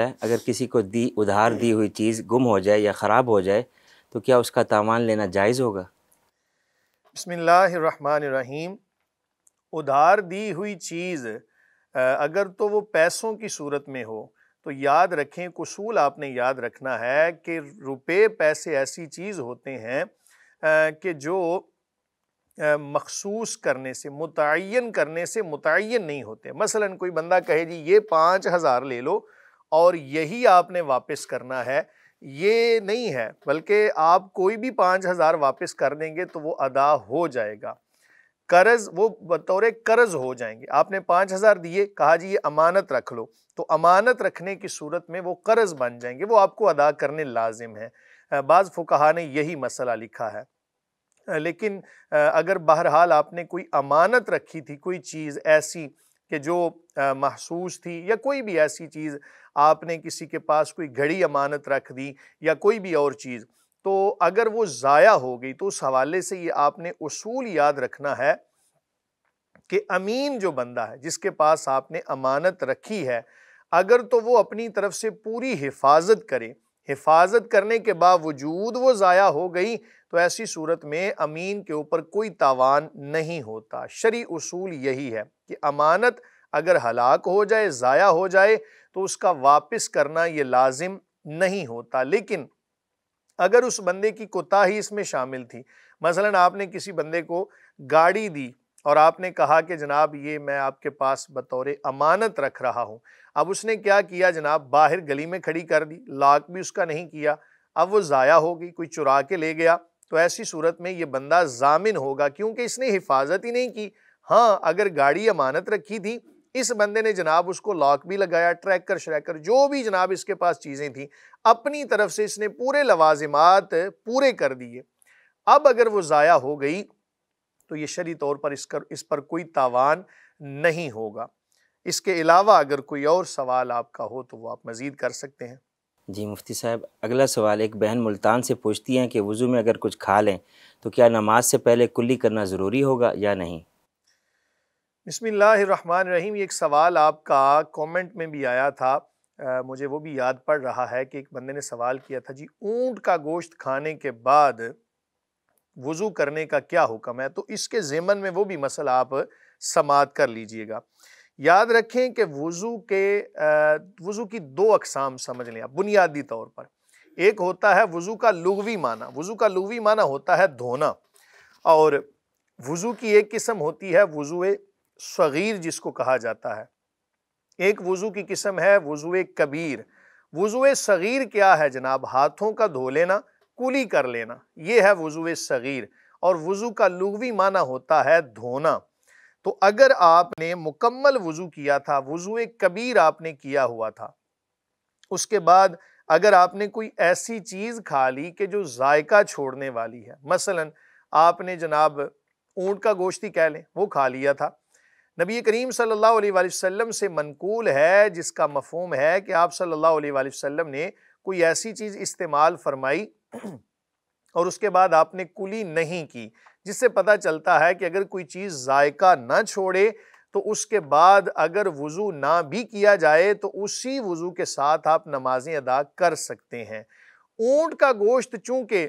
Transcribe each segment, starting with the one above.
اگر کسی کو ادھار دی ہوئی چیز گم ہو جائے یا خراب ہو جائے تو کیا اس کا تاوان لینا جائز ہوگا؟ بسم اللہ الرحمن الرحیم۔ ادھار دی ہوئی چیز اگر تو وہ پیسوں کی صورت میں ہو تو یاد رکھیں، اصول آپ نے یاد رکھنا ہے کہ روپے پیسے ایسی چیز ہوتے ہیں کہ جو مخصوص کرنے سے متعین نہیں ہوتے۔ مثلا کوئی بندہ کہے جی یہ 5,000 لے لو اور یہی آپ نے واپس کرنا ہے، یہ نہیں ہے، بلکہ آپ کوئی بھی 5,000 واپس کر دیں گے تو وہ ادا ہو جائے گا۔ قرض وہ بطور قرض ہو جائیں گے۔ آپ نے 5,000 دیے، کہا جی یہ امانت رکھ لو، تو امانت رکھنے کی صورت میں وہ قرض بن جائیں گے، وہ آپ کو ادا کرنے لازم ہے۔ بعض فقہا نے یہی مسئلہ لکھا ہے۔ لیکن اگر بہرحال آپ نے کوئی امانت رکھی تھی، کوئی چیز ایسی کہ جو محسوس تھی، یا کوئی بھی ایسی چیز آپ نے کسی کے پاس کوئی گھڑی امانت رکھ دی یا کوئی بھی اور چیز، تو اگر وہ ضائع ہو گئی تو اس حوالے سے یہ آپ نے اصول یاد رکھنا ہے کہ امین جو بندہ ہے، جس کے پاس آپ نے امانت رکھی ہے، اگر تو وہ اپنی طرف سے پوری حفاظت کرے، حفاظت کرنے کے باوجود وہ ضائع ہو گئی تو ایسی صورت میں امین کے اوپر کوئی تاوان نہیں ہوتا۔ شرعی اصول یہی ہے کہ امانت اگر ہلاک ہو جائے، ضائع ہو جائے تو اس کا واپس کرنا یہ لازم نہیں ہوتا۔ لیکن اگر اس بندے کی کوتاہی اس میں شامل تھی، مثلا آپ نے کسی بندے کو گاڑی دی اور آپ نے کہا کہ جناب یہ میں آپ کے پاس بطور امانت رکھ رہا ہوں، اب اس نے کیا کیا جناب، باہر گلی میں کھڑی کر دی، لاک بھی اس کا نہیں کیا، اب وہ ضائع ہو گئی، کوئی چرا کے لے گیا، تو ایسی صورت میں یہ بندہ ضامن ہوگا کیونکہ اس نے حفاظت ہی نہیں کی۔ ہاں اگر گاڑی امانت رکھی تھی، اس بندے نے جناب اس کو لاک بھی لگایا، ٹریکر شریکر جو بھی جناب اس کے پاس چیزیں تھیں، اپنی طرف سے اس نے پورے لوازمات پورے کر دیے، اب اگر وہ ضائع ہو گئی تو یہ شرعی طور پر اس پر کوئی تاوان نہیں ہوگا۔ اس کے علاوہ اگر کوئی اور سوال آپ کا ہو تو وہ آپ مزید کر سکتے ہیں۔ جی مفتی صاحب، اگلا سوال ایک بہن ملتان سے پوچھتی ہیں کہ وضو میں اگر کچھ کھا لیں تو کیا نماز سے پہلے کلی کرنا ضروری ہوگا یا نہیں؟ بسم اللہ الرحمن الرحیم۔ یہ ایک سوال آپ کا کومنٹ میں بھی آیا تھا، مجھے وہ بھی یاد پڑ رہا ہے کہ ایک بندے نے سوال کیا تھا جی اونٹ کا گوشت کھانے کے بعد وضو کرنے کا کیا حکم ہے، تو اس کے ضمن میں وہ بھی مسئلہ آپ سماعت کر لیجئے گا۔ یاد رکھیں کہ وضو کی دو اقسام سمجھ لیں آپ بنیادی طور پر۔ ایک ہوتا ہے وضو کا لغوی معنی، وضو کا لغوی معنی ہوتا ہے دھونا، اور وضو کی ایک قسم ہوتی ہے وضو صغیر جس کو کہا جاتا ہے، ایک وضو کی قسم ہے وضو کبیر۔ وضو صغیر کیا ہے جناب، ہاتھوں کا دھو لینا، کلی کر لینا، یہ ہے وضو صغیر، اور وضو کا لغوی معنی ہوتا ہے دھونا۔ تو اگر آپ نے مکمل وضو کیا تھا، وضو کبیر آپ نے کیا ہوا تھا، اس کے بعد اگر آپ نے کوئی ایسی چیز کھا لی کہ جو ذائقہ چھوڑنے والی ہے، مثلا آپ نے جناب اونٹ کا گوشت ہی کہہ لیں وہ کھا لیا تھا، نبی کریم صلی اللہ علیہ وآلہ وسلم سے منقول ہے جس کا مفہوم ہے کہ آپ صلی اللہ علیہ وآلہ وسلم نے کوئی ایسی چیز استعمال فرمائی اور اس کے بعد آپ نے کلی نہیں کی، جس سے پتہ چلتا ہے کہ اگر کوئی چیز ذائقہ نہ چھوڑے تو اس کے بعد اگر وضو نہ بھی کیا جائے تو اسی وضو کے ساتھ آپ نمازیں ادا کر سکتے ہیں۔ اونٹ کا گوشت چونکہ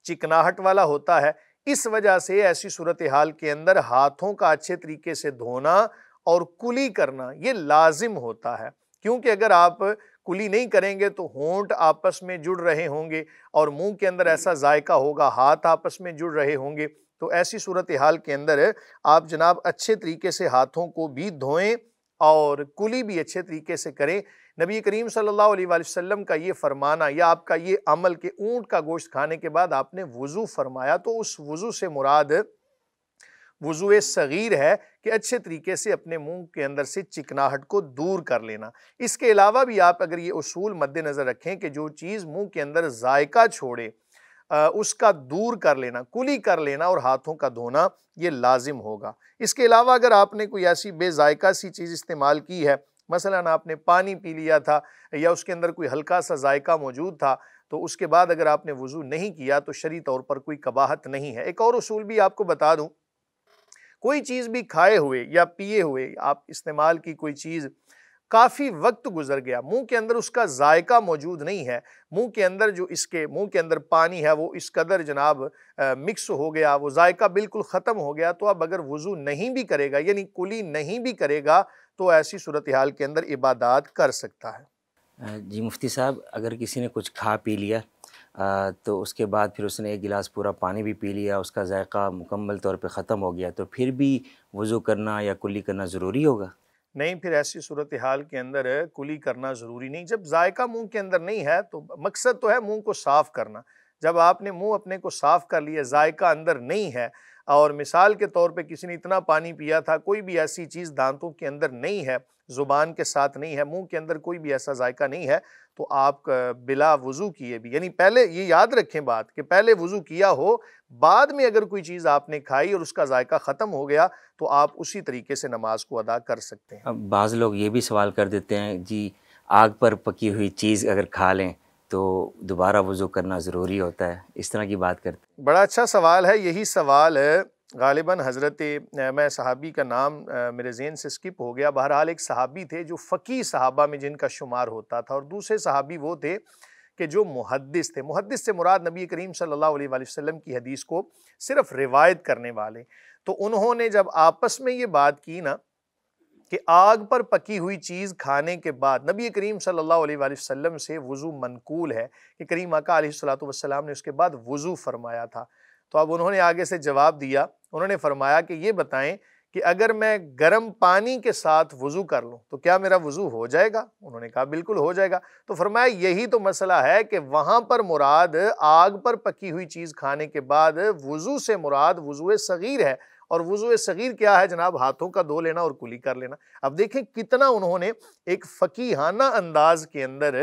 چکناہٹ والا ہوتا ہے، اس وجہ سے ایسی صورتحال کے اندر ہاتھوں کا اچھے طریقے سے دھونا اور کلی کرنا یہ لازم ہوتا ہے، کیونکہ اگر آپ کلی نہیں کریں گے تو ہونٹ آپس میں جڑ رہے ہوں گے اور منہ کے اندر ایسا ذائقہ ہوگا، ہاتھ آپس میں جڑ رہے ہوں گے، تو ایسی صورتحال کے اندر آپ جناب اچھے طریقے سے ہاتھوں کو بھی دھوئیں اور کلی بھی اچھے طریقے سے کریں۔ نبی کریم صلی اللہ علیہ وآلہ وسلم کا یہ فرمانا یا آپ کا یہ عمل کہ اونٹ کا گوشت کھانے کے بعد آپ نے وضو فرمایا، تو اس وضو سے مراد وضو صغیر ہے کہ اچھے طریقے سے اپنے منہ کے اندر سے چکناہٹ کو دور کر لینا۔ اس کے علاوہ بھی آپ اگر یہ اصول مد نظر رکھیں کہ جو چیز منہ کے اندر ذائقہ چھوڑے اس کا دور کر لینا، کلی کر لینا اور ہاتھوں کا دھونا یہ لازم ہوگا۔ اس کے علاوہ اگر آپ نے کوئی ایسی بے ذائقہ سی چیز استعمال کی ہے، مثلا آپ نے پانی پی لیا تھا یا اس کے اندر کوئی ہلکا سا ذائقہ موجود تھا، تو اس کے بعد اگر آپ نے وضو نہیں کیا تو شرعی طور پر کوئی قباحت نہیں ہے۔ ایک اور اصول بھی آپ کو بتا دوں، کوئی چیز بھی کھائے ہوئے یا پیے ہوئے آپ استعمال کی کوئی چیز کافی وقت گزر گیا، منہ کے اندر اس کا ذائقہ موجود نہیں ہے، منہ کے اندر جو اس کے منہ کے اندر پانی ہے وہ اس قدر جناب مکس ہو گیا، وہ ذائقہ بالکل ختم ہو گیا، تو اب اگر وضو نہیں بھی کرے گا یعنی کلی نہیں بھی کرے گا تو ایسی صورتحال کے اندر عبادات کر سکتا ہے۔ جی مفتی صاحب، اگر کسی نے کچھ کھا پی لیا تو اس کے بعد پھر اس نے ایک گلاس پورا پانی بھی پی لیا، اس کا ذائقہ مکمل طور پہ ختم ہو گیا، تو پھر بھی وضو کرنا یا کلی کرنا ضروری ہوگا؟ نہیں، پھر ایسی صورتحال کے اندر کلی کرنا ضروری نہیں۔ جب ذائقہ منہ کے اندر نہیں ہے تو مقصد تو ہے منہ کو صاف کرنا۔ جب آپ نے منہ اپنے کو صاف کر لیا، ذائقہ اندر نہیں ہے، اور مثال کے طور پہ کسی نے اتنا پانی پیا تھا، کوئی بھی ایسی چیز دانتوں کے اندر نہیں ہے، زبان کے ساتھ نہیں ہے، منہ کے اندر کوئی بھی ایسا ذائقہ نہیں ہے، تو آپ بلا وضو کیے بھی، یعنی پہلے یہ یاد رکھیں بات کہ پہلے وضو کیا ہو، بعد میں اگر کوئی چیز آپ نے کھائی اور اس کا ذائقہ ختم ہو گیا تو آپ اسی طریقے سے نماز کو ادا کر سکتے ہیں۔ اب بعض لوگ یہ بھی سوال کر دیتے ہیں جی آگ پر پکی ہوئی چیز اگر کھا لیں تو دوبارہ وضو کرنا ضروری ہوتا ہے، اس طرح کی بات کرتے ہیں۔ بڑا اچھا سوال ہے، یہی سوال غالباً حضرت میں صحابی کا نام میرے ذہن سے سکپ ہو گیا، بہرحال ایک صحابی تھے جو فقیہ صحابہ میں جن کا شمار ہوتا تھا، اور دوسرے صحابی وہ تھے کہ جو محدث تھے۔ محدث سے مراد نبی کریم صلی اللہ علیہ وآلہ وسلم کی حدیث کو صرف روایت کرنے والے۔ تو انہوں نے جب آپس میں یہ بات کی نا کہ آگ پر پکی ہوئی چیز کھانے کے بعد نبی کریم صلی اللہ علیہ وآلہ وسلم سے وضو منقول ہے کہ کریم آقا علیہ الصلوۃ نے اس کے بعد وضو فرمایا تھا، تو اب انہوں نے آگے سے جواب دیا، انہوں نے فرمایا کہ یہ بتائیں کہ اگر میں گرم پانی کے ساتھ وضو کر لوں تو کیا میرا وضو ہو جائے گا؟ انہوں نے کہا بالکل ہو جائے گا۔ تو فرمایا یہی تو مسئلہ ہے کہ وہاں پر مراد آگ پر پکی ہوئی چیز کھانے کے بعد وضو سے مراد وضو صغیر ہے، اور وضو صغیر کیا ہے جناب؟ ہاتھوں کا دھو لینا اور کلی کر لینا۔ اب دیکھیں کتنا انہوں نے ایک فقیہانہ انداز کے اندر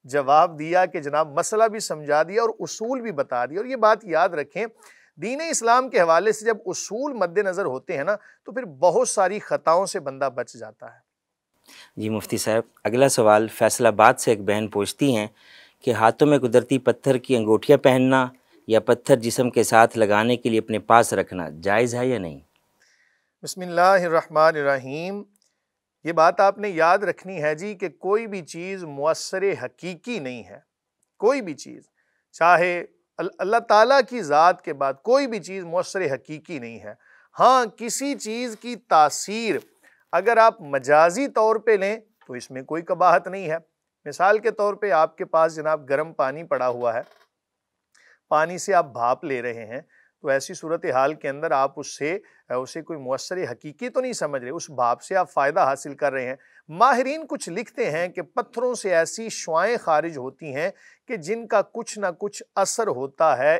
جواب دیا کہ جناب مسئلہ بھی سمجھا دیا اور اصول بھی بتا دیا۔ اور یہ بات یاد رکھیں، دین اسلام کے حوالے سے جب اصول مد نظر ہوتے ہیں نا تو پھر بہت ساری خطاؤں سے بندہ بچ جاتا ہے۔ جی مفتی صاحب، اگلا سوال فیصل آباد سے ایک بہن پوچھتی ہیں کہ ہاتھوں میں قدرتی پتھر کی انگوٹھیاں پہننا یا پتھر جسم کے ساتھ لگانے کے لیے اپنے پاس رکھنا جائز ہے یا نہیں؟ بسم اللہ الرحمن الرحیم۔ یہ بات آپ نے یاد رکھنی ہے جی کہ کوئی بھی چیز مؤثر حقیقی نہیں ہے، کوئی بھی چیز، چاہے اللہ تعالیٰ کی ذات کے بعد کوئی بھی چیز مؤثر حقیقی نہیں ہے۔ ہاں کسی چیز کی تاثیر اگر آپ مجازی طور پہ لیں تو اس میں کوئی قباحت نہیں ہے۔ مثال کے طور پہ آپ کے پاس جناب گرم پانی پڑا ہوا ہے، پانی سے آپ بھاپ لے رہے ہیں، تو ایسی صورتحال کے اندر آپ اسے کوئی مؤثر حقیقی تو نہیں سمجھ رہے، اس بھاپ سے آپ فائدہ حاصل کر رہے ہیں۔ ماہرین کچھ لکھتے ہیں کہ پتھروں سے ایسی شعاعیں خارج ہوتی ہیں کہ جن کا کچھ نہ کچھ اثر ہوتا ہے